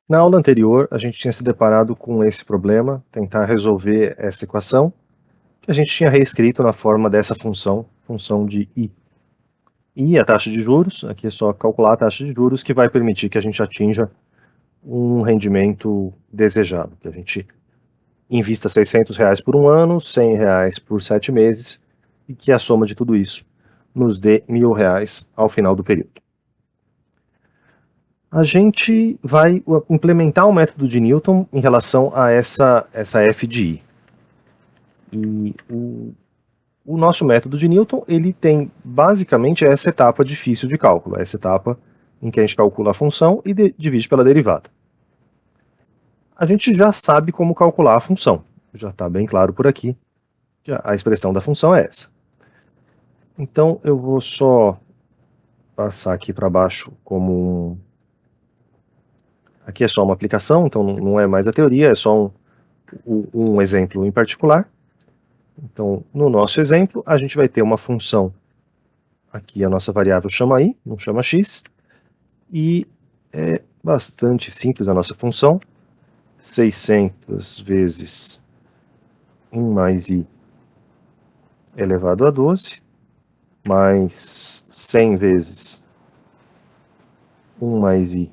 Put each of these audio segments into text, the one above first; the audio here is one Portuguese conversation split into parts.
Na aula anterior, a gente tinha se deparado com esse problema, tentar resolver essa equação, que a gente tinha reescrito na forma dessa função, função de I. E a taxa de juros, aqui é só calcular a taxa de juros, que vai permitir que a gente atinja um rendimento desejado, que a gente invista R$ 600 por um ano, R$ 100 por 7 meses, e que a soma de tudo isso nos dê R$ 1.000 ao final do período. A gente vai implementar o método de Newton em relação a essa f de I. E o nosso método de Newton, ele tem basicamente essa etapa difícil de cálculo, essa etapa em que a gente calcula a função e divide pela derivada. A gente já sabe como calcular a função, já está bem claro por aqui que a expressão da função é essa. Então eu vou só passar aqui para baixo como aqui é só uma aplicação, então não é mais a teoria, é só um exemplo em particular. Então, no nosso exemplo, a gente vai ter uma função, aqui a nossa variável chama I, não chama X, e é bastante simples a nossa função, 600 vezes 1 mais I elevado a 12, mais 100 vezes 1 mais I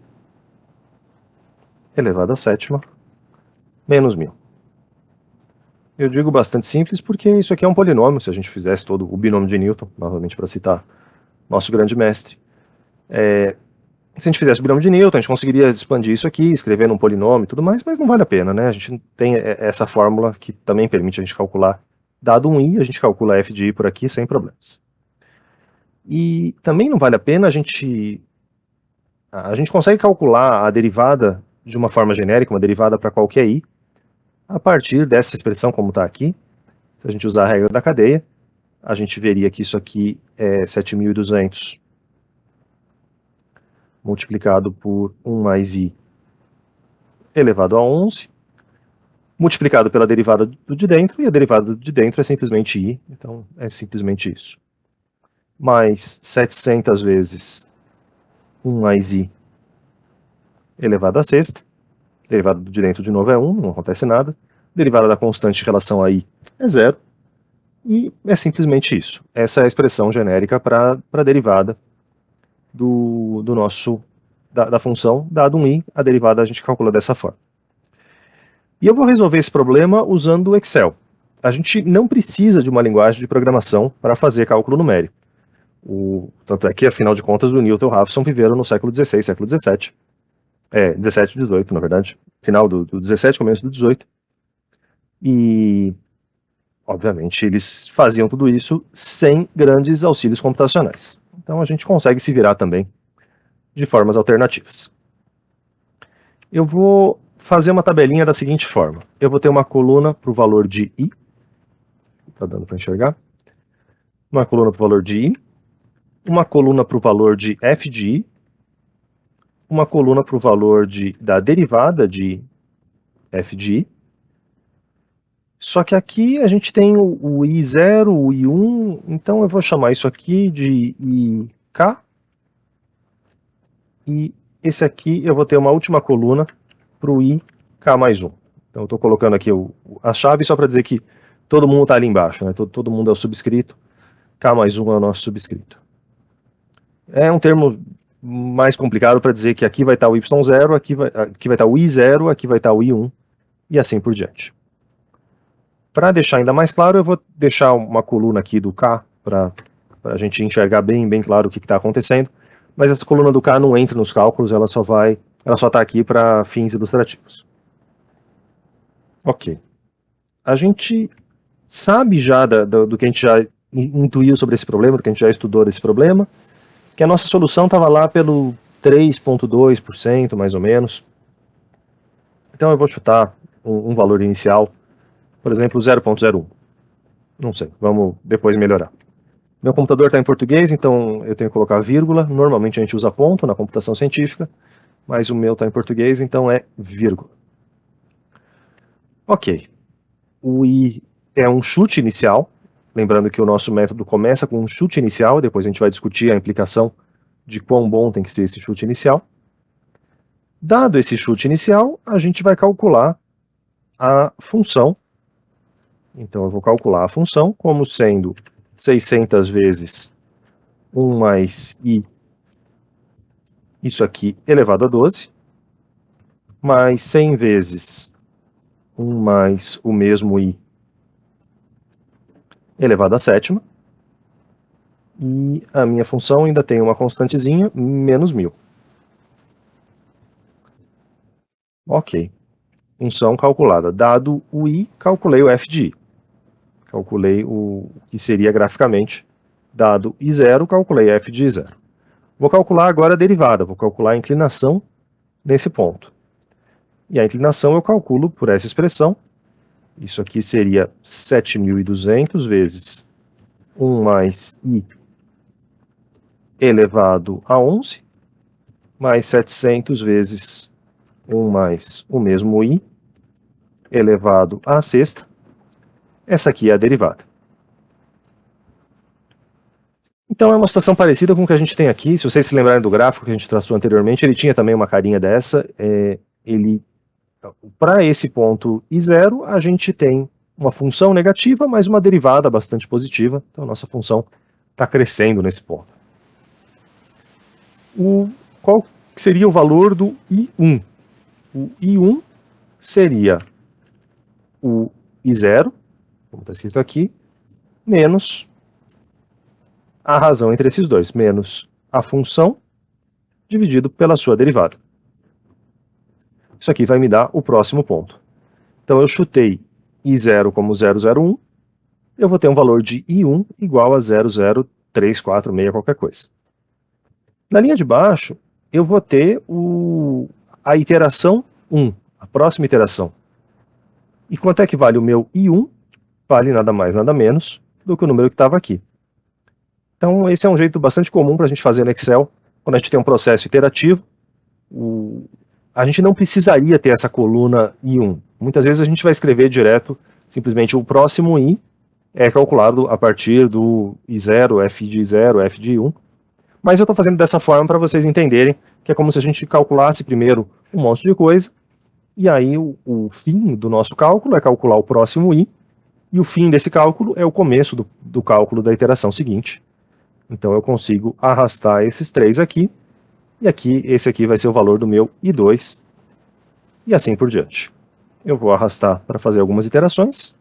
elevado a sétima, menos 1.000. Eu digo bastante simples porque isso aqui é um polinômio, se a gente fizesse todo o binômio de Newton, novamente para citar nosso grande mestre. Se a gente fizesse o binômio de Newton, a gente conseguiria expandir isso aqui, escrever num polinômio e tudo mais, mas não vale a pena, né? A gente tem essa fórmula que também permite a gente calcular, dado um I, a gente calcula f de I por aqui sem problemas. E também não vale a pena a gente consegue calcular a derivada de uma forma genérica, uma derivada para qualquer I, a partir dessa expressão como está aqui. Se a gente usar a regra da cadeia, a gente veria que isso aqui é 7.200 multiplicado por 1 mais I elevado a 11, multiplicado pela derivada do de dentro, e a derivada do de dentro é simplesmente I, então é simplesmente isso. Mais 700 vezes 1 mais I elevado a sexta, derivada do de dentro de novo é 1, não acontece nada, derivada da constante em relação a I é 0, e é simplesmente isso. Essa é a expressão genérica para a derivada da função, dado um I, a derivada a gente calcula dessa forma. E eu vou resolver esse problema usando o Excel. A gente não precisa de uma linguagem de programação para fazer cálculo numérico. Tanto é que, afinal de contas, o Newton e o Raphson viveram no século XVI, século XVII. 17 e 18, na verdade. Final do 17, começo do 18. E, obviamente, eles faziam tudo isso sem grandes auxílios computacionais. Então a gente consegue se virar também de formas alternativas. Eu vou fazer uma tabelinha da seguinte forma. Eu vou ter uma coluna para o valor de I. Está dando para enxergar? Uma coluna para o valor de I. Uma coluna para o valor de f de I. Uma coluna para o valor da derivada de f de I. Só que aqui a gente tem o I0, o I1, então eu vou chamar isso aqui de IK. E esse aqui eu vou ter uma última coluna para o IK mais 1. Então eu estou colocando aqui a chave só para dizer que todo mundo está ali embaixo, né? Todo mundo é o subscrito, K mais 1 é o nosso subscrito. É um termo mais complicado para dizer que aqui vai estar o Y0, aqui vai estar o I0, aqui vai estar o I1 e assim por diante. Para deixar ainda mais claro, eu vou deixar uma coluna aqui do K para a gente enxergar bem claro o que está acontecendo, mas essa coluna do K não entra nos cálculos, ela só está aqui para fins ilustrativos. Ok. A gente sabe já do que a gente já intuiu sobre esse problema, do que a gente já estudou desse problema, que a nossa solução estava lá pelo 3,2%, mais ou menos. Então eu vou chutar um valor inicial, por exemplo, 0,01. Não sei, vamos depois melhorar. Meu computador está em português, então eu tenho que colocar vírgula. Normalmente a gente usa ponto na computação científica, mas o meu está em português, então é vírgula. Ok. O I é um chute inicial. Lembrando que o nosso método começa com um chute inicial, depois a gente vai discutir a implicação de quão bom tem que ser esse chute inicial. Dado esse chute inicial, a gente vai calcular a função. Então eu vou calcular a função como sendo 600 vezes 1 mais i, isso aqui elevado a 12, mais 100 vezes 1 mais o mesmo i elevado à sétima, e a minha função ainda tem uma constantezinha, menos 1000. Ok. Função calculada. Dado o i, calculei o f de i. Calculei o que seria graficamente. Dado i0, calculei f de i0. Vou calcular agora a derivada, vou calcular a inclinação nesse ponto. E a inclinação eu calculo por essa expressão. Isso aqui seria 7.200 vezes 1 mais i elevado a 11, mais 700 vezes 1 mais o mesmo i elevado à sexta. Essa aqui é a derivada. Então é uma situação parecida com o que a gente tem aqui. Se vocês se lembrarem do gráfico que a gente traçou anteriormente, ele tinha também uma carinha dessa. Para esse ponto i0, a gente tem uma função negativa, mas uma derivada bastante positiva. Então a nossa função está crescendo nesse ponto. Qual seria o valor do i1? O i1 seria o i0, como está escrito aqui, menos a razão entre esses dois, menos a função dividido pela sua derivada. Isso aqui vai me dar o próximo ponto. Então eu chutei i0 como 001, eu vou ter um valor de i1 igual a 00346 qualquer coisa. Na linha de baixo, eu vou ter a iteração 1, a próxima iteração. E quanto é que vale o meu i1? Vale nada mais, nada menos do que o número que estava aqui. Então esse é um jeito bastante comum para a gente fazer no Excel, quando a gente tem um processo iterativo. A gente não precisaria ter essa coluna i1. Muitas vezes a gente vai escrever direto, simplesmente o próximo i é calculado a partir do i0, f de i0, f de i1. Mas eu estou fazendo dessa forma para vocês entenderem que é como se a gente calculasse primeiro um monte de coisa, e aí o fim do nosso cálculo é calcular o próximo i, e o fim desse cálculo é o começo do cálculo da iteração seguinte. Então eu consigo arrastar esses três aqui, e aqui esse aqui vai ser o valor do meu i2, e assim por diante. Eu vou arrastar para fazer algumas iterações,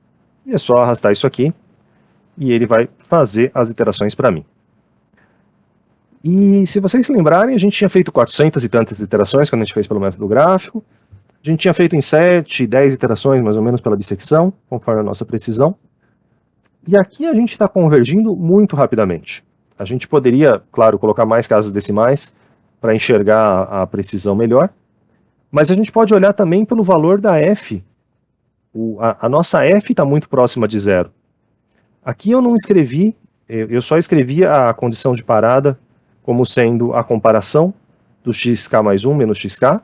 e é só arrastar isso aqui, e ele vai fazer as iterações para mim. E se vocês se lembrarem, a gente tinha feito 400 e tantas iterações quando a gente fez pelo método gráfico. A gente tinha feito em 7, 10 iterações, mais ou menos, pela dissecção, conforme a nossa precisão. E aqui a gente está convergindo muito rapidamente. A gente poderia, claro, colocar mais casas decimais para enxergar a precisão melhor, mas a gente pode olhar também pelo valor da f. A nossa f está muito próxima de zero. Aqui eu não escrevi, eu só escrevi a condição de parada como sendo a comparação do xk mais 1 menos xk,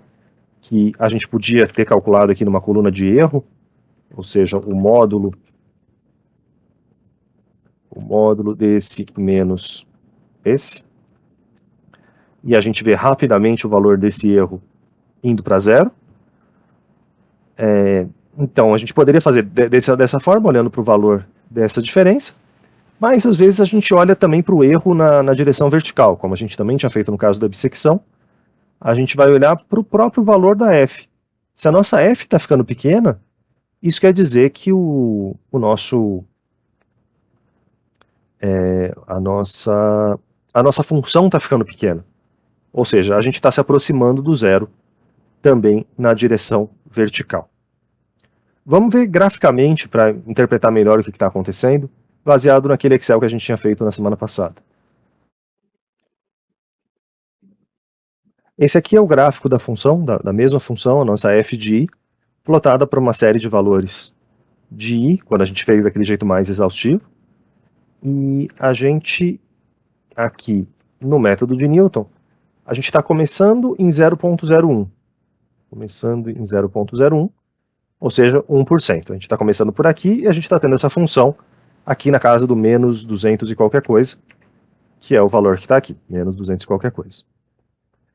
que a gente podia ter calculado aqui numa coluna de erro, ou seja, o módulo desse menos esse, e a gente vê rapidamente o valor desse erro indo para zero. Então a gente poderia fazer dessa forma, olhando para o valor dessa diferença, mas às vezes a gente olha também para o erro na direção vertical, como a gente também tinha feito no caso da bissecção. A gente vai olhar para o próprio valor da f. Se a nossa f está ficando pequena, isso quer dizer que a nossa função está ficando pequena. Ou seja, a gente está se aproximando do zero também na direção vertical. Vamos ver graficamente para interpretar melhor o que está acontecendo, baseado naquele Excel que a gente tinha feito na semana passada. Esse aqui é o gráfico da função, da mesma função, a nossa f de i, plotada por uma série de valores de i, quando a gente fez daquele jeito mais exaustivo. E a gente, aqui no método de Newton, a gente está começando em 0.01. Começando em 0.01, ou seja, 1%. A gente está começando por aqui e a gente está tendo essa função aqui na casa do menos 200 e qualquer coisa, que é o valor que está aqui, menos 200 e qualquer coisa.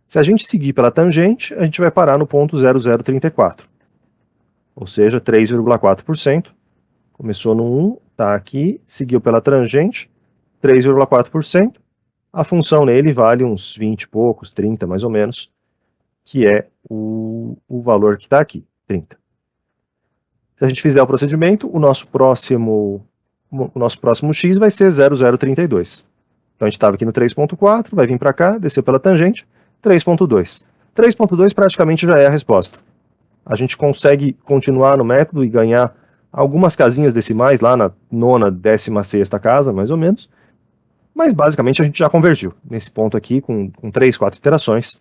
Se a gente seguir pela tangente, a gente vai parar no ponto 0034, ou seja, 3,4%. Começou no 1, está aqui, seguiu pela tangente, 3,4%. A função nele vale uns 20 e poucos, 30 mais ou menos, que é o valor que está aqui, 30. Se a gente fizer o procedimento, o nosso próximo x vai ser 0,032. Então a gente estava aqui no 3,4, vai vir para cá, descer pela tangente, 3,2. 3,2 praticamente já é a resposta. A gente consegue continuar no método e ganhar algumas casinhas decimais lá na nona, 16ª casa, mais ou menos. Mas basicamente a gente já convergiu. Nesse ponto aqui, com 3, 4 iterações,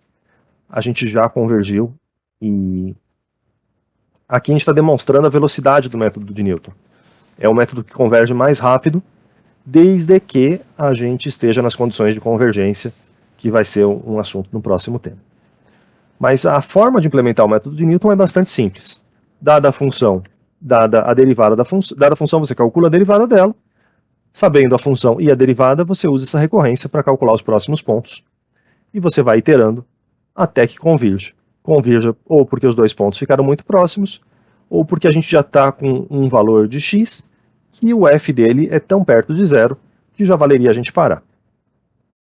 a gente já convergiu. E aqui a gente está demonstrando a velocidade do método de Newton. É o método que converge mais rápido, desde que a gente esteja nas condições de convergência, que vai ser um assunto no próximo tema. Mas a forma de implementar o método de Newton é bastante simples. Dada a função, dada a derivada dada a função, você calcula a derivada dela. Sabendo a função e a derivada, você usa essa recorrência para calcular os próximos pontos. E você vai iterando até que convirja. Convirja ou porque os dois pontos ficaram muito próximos, ou porque a gente já está com um valor de x, que o f dele é tão perto de zero, que já valeria a gente parar.